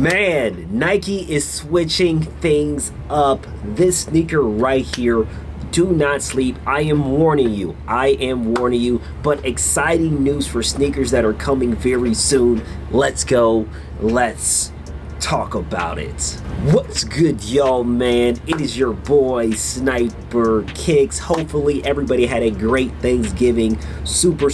Man, Nike is switching things up. This sneaker right here, do not sleep. I am warning you. But exciting news for sneakers that are coming very soon. Let's go. Let's talk about it. What's good, y'all, man? It is your boy Sniper Kicks. Hopefully everybody had a great Thanksgiving. Super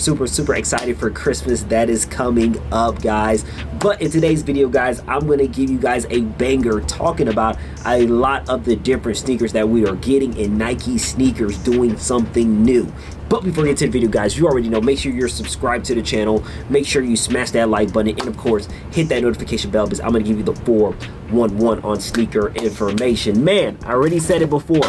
excited for Christmas that is coming up, guys. But in today's video, guys, I'm going to give you guys a banger talking about a lot of the different sneakers that we are getting in Nike sneakers doing something new. But before we get to the video, guys, you already know, make sure you're subscribed to the channel. Make sure you smash that like button. And, of course, hit that notification bell because I'm going to give you the 411 on sneaker information. Man, I already said it before.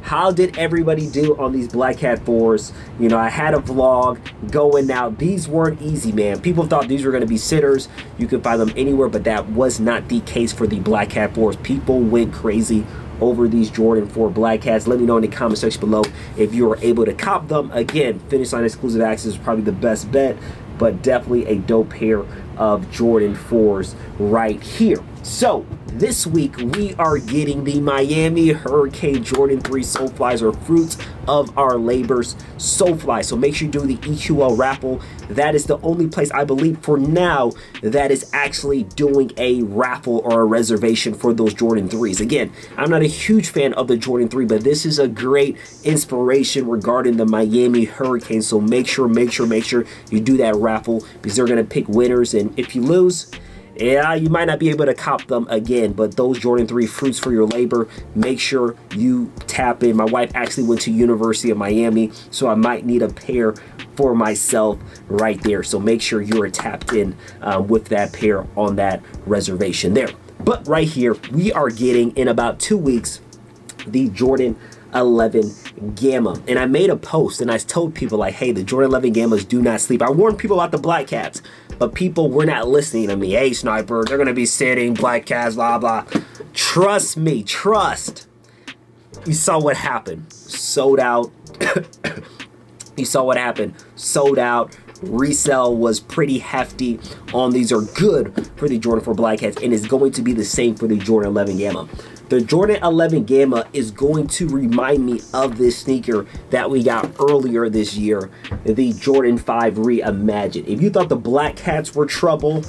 How did everybody do on these Black Hat 4s? You know, I had a vlog going out. These weren't easy, man. People thought these were going to be sitters. You could find them anywhere, but that was not the case for the Black Hat 4s. People went crazy over these Jordan 4 Black Hats. Let me know in the comment section below if you were able to cop them. Again, Finish Line exclusive access is probably the best bet, but definitely a dope pair of Jordan 4s right here. So this week we are getting the Miami Hurricane Jordan 3 Soulflies, or fruits of our labors Soulfly. So make sure you do the EQL raffle. That is the only place, I believe, for now that is actually doing a raffle or a reservation for those Jordan 3s. Again, I'm not a huge fan of the Jordan 3, but this is a great inspiration regarding the Miami Hurricane. So make sure you do that raffle because they're going to pick winners. And if you lose, yeah, you might not be able to cop them again, but those Jordan 3 fruits for your labor, make sure you tap in. My wife actually went to University of Miami, so I might need a pair for myself right there. So make sure you are tapped in with that pair on that reservation there. But right here, we are getting, in about 2 weeks, the Jordan 11 Gamma. And I made a post and I told people, like, hey, the Jordan 11 Gammas do not sleep. I warned people about the Black Cats, but people were not listening to me. Hey, Sniper, they're going to be sitting, Black Cats, blah, blah. Trust me, trust. You saw what happened. Sold out. You saw what happened. Sold out. Resale was pretty hefty on these. Are good for the Jordan 4 Black Hats, and it's going to be the same for the Jordan 11 Gamma. The Jordan 11 Gamma is going to remind me of this sneaker that we got earlier this year, the Jordan 5 Reimagined. If you thought the Black Hats were trouble,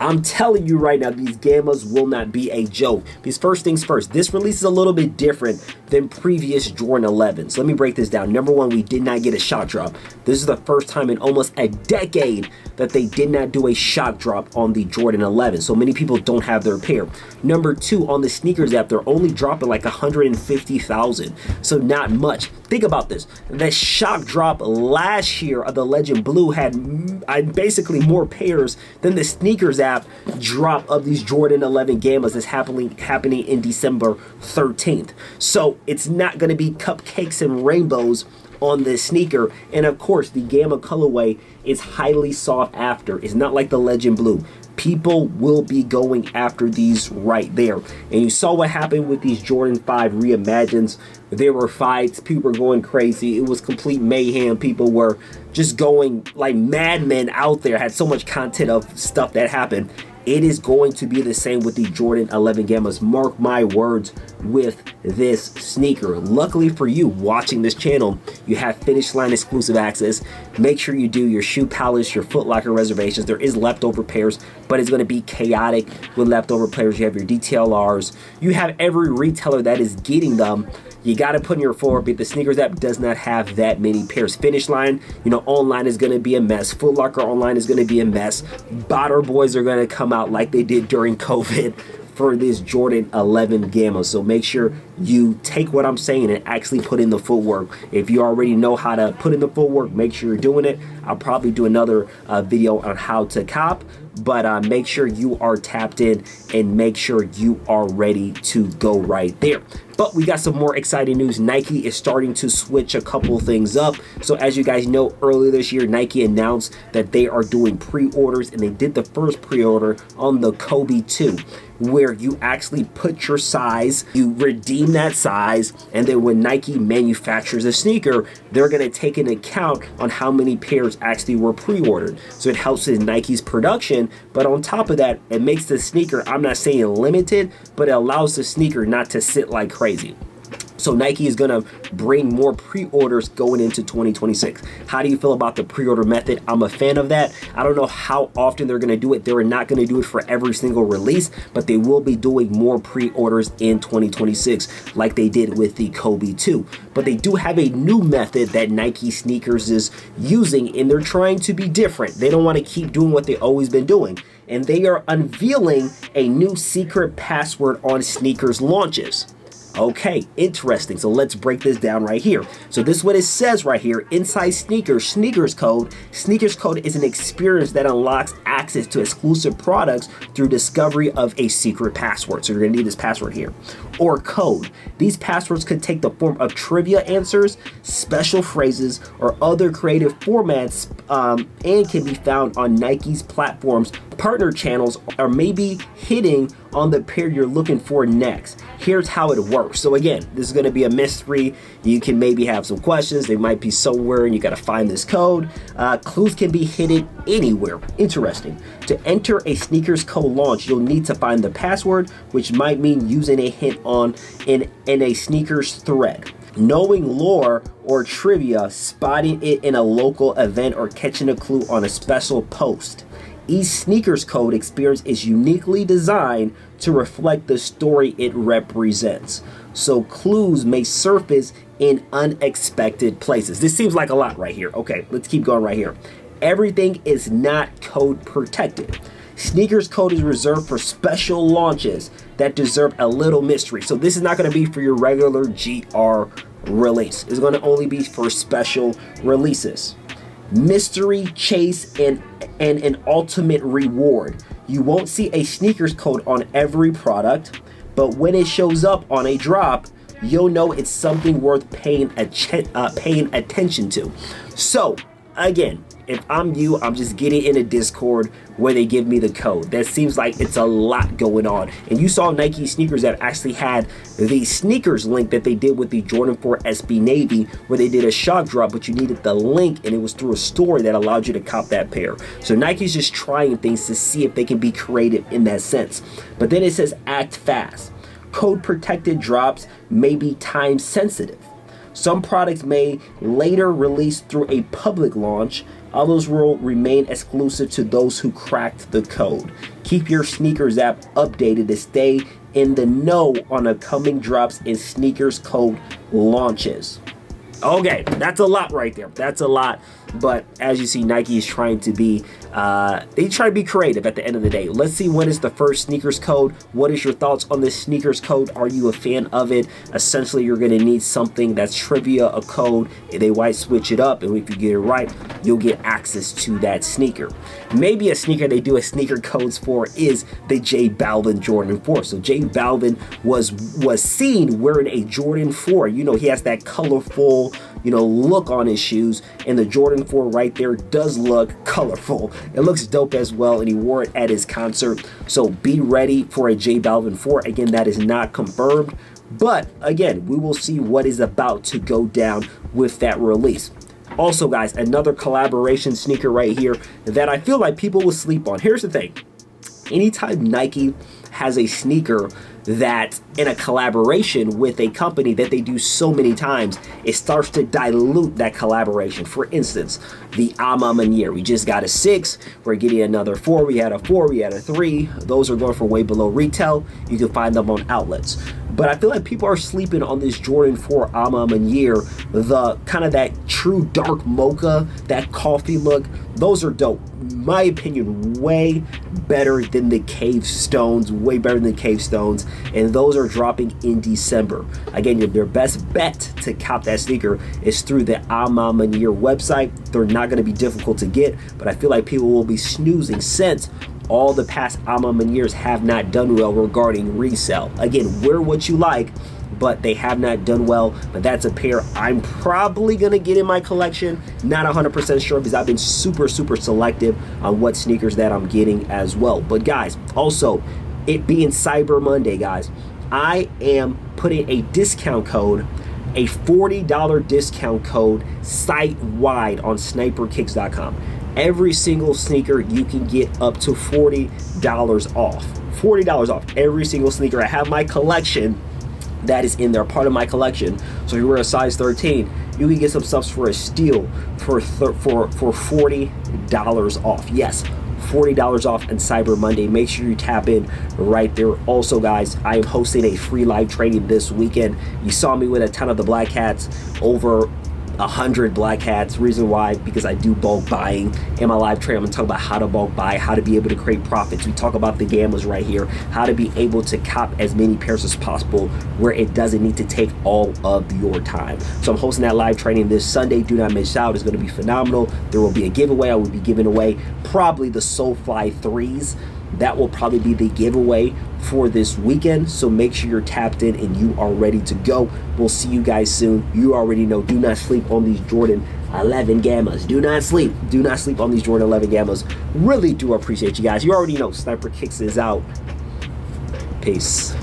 I'm telling you right now, these Gammas will not be a joke. Because first things first, this release is a little bit different than previous Jordan 11s. Let me break this down. Number one, we did not get a shock drop. This is the first time in almost a decade that they did not do a shock drop on the Jordan 11. So many people don't have their pair. Number two, on the sneakers app, they're only dropping like 150,000. So not much. Think about this. The shock drop last year of the Legend Blue had basically more pairs than the sneakers app drop of these Jordan 11 Gammas that's happening in December 13th. So it's not going to be cupcakes and rainbows on this sneaker. And of course, the Gamma colorway is highly sought after. It's not like the Legend Blue. People will be going after these right there. And you saw what happened with these Jordan 5 Reimagines. There were fights. People were going crazy. It was complete mayhem. People were just going like madmen out there. Had so much content of stuff that happened. It is going to be the same with the Jordan 11 Gammas. Mark my words with this sneaker. Luckily for you watching this channel, you have Finish Line exclusive access. Make sure you do your Shoe Palace, your Foot Locker reservations. There is leftover pairs, but it's going to be chaotic with leftover pairs. You have your DTLRs. You have every retailer that is getting them. You got to put in your forward, but the sneakers app does not have that many pairs. Finish Line, you know, online is going to be a mess. Foot Locker online is going to be a mess. Botter boys are going to come out like they did during COVID for this Jordan 11 Gamma. So make sure you take what I'm saying and actually put in the footwork. If you already know how to put in the footwork, make sure you're doing it. I'll probably do another video on how to cop, but make sure you are tapped in and make sure you are ready to go right there. But we got some more exciting news. Nike is starting to switch a couple things up. So as you guys know, earlier this year, Nike announced that they are doing pre-orders, and they did the first pre-order on the Kobe 2, where you actually put your size, you redeem that size, and then when Nike manufactures a sneaker, they're going to take into account on how many pairs actually were pre-ordered. So it helps in Nike's production again. But on top of that, it makes the sneaker, I'm not saying limited, but it allows the sneaker not to sit like crazy. So Nike is going to bring more pre-orders going into 2026. How do you feel about the pre-order method? I'm a fan of that. I don't know how often they're going to do it. They're not going to do it for every single release, but they will be doing more pre-orders in 2026 like they did with the Kobe 2. But they do have a new method that Nike Snkrs is using, and they're trying to be different. They don't want to keep doing what they've always been doing. And they are unveiling a new secret password on Snkrs launches. Okay, interesting. So let's break this down right here. So this is what it says right here. Inside Snkrs code. Snkrs code is an experience that unlocks access to exclusive products through discovery of a secret password. So you're gonna need this password here. Or code. These passwords could take the form of trivia answers, special phrases, or other creative formats, and can be found on Nike's platforms, partner channels, or maybe hitting on the pair you're looking for next. Here's how it works. So again, this is going to be a mystery. You can maybe have some questions. They might be somewhere and you got to find this code. Clues can be hidden anywhere. Interesting. To enter a Snkrs code launch, you'll need to find the password, which might mean using a hint in a Snkrs thread. Knowing lore or trivia, spotting it in a local event, or catching a clue on a special post. Each Snkrs code experience is uniquely designed to reflect the story it represents. So clues may surface in unexpected places. This seems like a lot right here. Okay, let's keep going right here. Everything is not code protected. Snkrs code is reserved for special launches that deserve a little mystery. So this is not going to be for your regular GR release. It's going to only be for special releases. Mystery, chase, and an ultimate reward. You won't see a Snkrs code on every product, but when it shows up on a drop, you'll know it's something worth paying attention to. So again, if I'm you, I'm just getting in a Discord where they give me the code. That seems like it's a lot going on. And you saw Nike Snkrs that actually had the Snkrs link that they did with the Jordan 4 SB Navy, where they did a shock drop, but you needed the link, and it was through a story that allowed you to cop that pair. So Nike's just trying things to see if they can be creative in that sense. But then it says act fast. Code protected drops may be time sensitive. Some products may later release through a public launch. Others will remain exclusive to those who cracked the code. Keep your Snkrs app updated to stay in the know on upcoming drops and Snkrs code launches. Okay, that's a lot right there. That's a lot. But as you see, Nike is trying to be, they try to be creative at the end of the day. Let's see, when is the first Snkrs code? What is your thoughts on this Snkrs code? Are you a fan of it? Essentially, you're going to need something that's trivia, a code. They might switch it up, and if you get it right, you'll get access to that sneaker. Maybe a sneaker they do a sneaker codes for is the J Balvin Jordan 4. So J Balvin was seen wearing a Jordan 4. You know, he has that colorful, look on his shoes, and the Jordan 4 right there does look colorful. It looks dope as well, and he wore it at his concert. So be ready for a J Balvin 4. Again, that is not confirmed, but again, we will see what is about to go down with that release. Also, guys, another collaboration sneaker right here that I feel like people will sleep on. Here's the thing. Anytime Nike has a sneaker that in a collaboration with a company that they do so many times, it starts to dilute that collaboration. For instance, the Ama Manier. We just got a 6. We're getting another 4. We had a 4. We had a 3. Those are going for way below retail. You can find them on outlets. But I feel like people are sleeping on this Jordan 4 Ama Manier, the kind of that true dark mocha, that coffee look. Those are dope. In my opinion, way better than the Cave Stones, way better than the Cave Stones, and those are dropping in December. Again, your best bet to cop that sneaker is through the Ama Manier website. They're not going to be difficult to get, but I feel like people will be snoozing since all the past Ama Maniers have not done well regarding resale. Again, wear what you like, but they have not done well. But that's a pair I'm probably gonna get in my collection. Not 100% sure, because I've been super selective on what sneakers that I'm getting as well. But guys, also, it being Cyber Monday, guys, I am putting a discount code, a $40 discount code site-wide on sniperkicks.com. Every single sneaker you can get up to $40 off. $40 off every single sneaker. I have my collection that is in there, part of my collection. So if you wear a size 13, you can get some stuff for a steal for $40 off. Yes, $40 off on Cyber Monday. Make sure you tap in right there. Also, guys, I am hosting a free live training this weekend. You saw me with a ton of the black hats, over 100 black hats. Reason why, because I do bulk buying. In my live training, I'm gonna talk about how to bulk buy, how to be able to create profits. We talk about the gammas right here, how to be able to cop as many pairs as possible where it doesn't need to take all of your time. So I'm hosting that live training this Sunday. Do not miss out. It's going to be phenomenal. There will be a giveaway. I will be giving away probably the Soulfly 3s. That will probably be the giveaway for this weekend. So make sure you're tapped in and you are ready to go. We'll see you guys soon. You already know, do not sleep on these Jordan 11 Gammas. Do not sleep. Do not sleep on these Jordan 11 Gammas. Really do appreciate you guys. You already know, Sniper Kicks is out. Peace.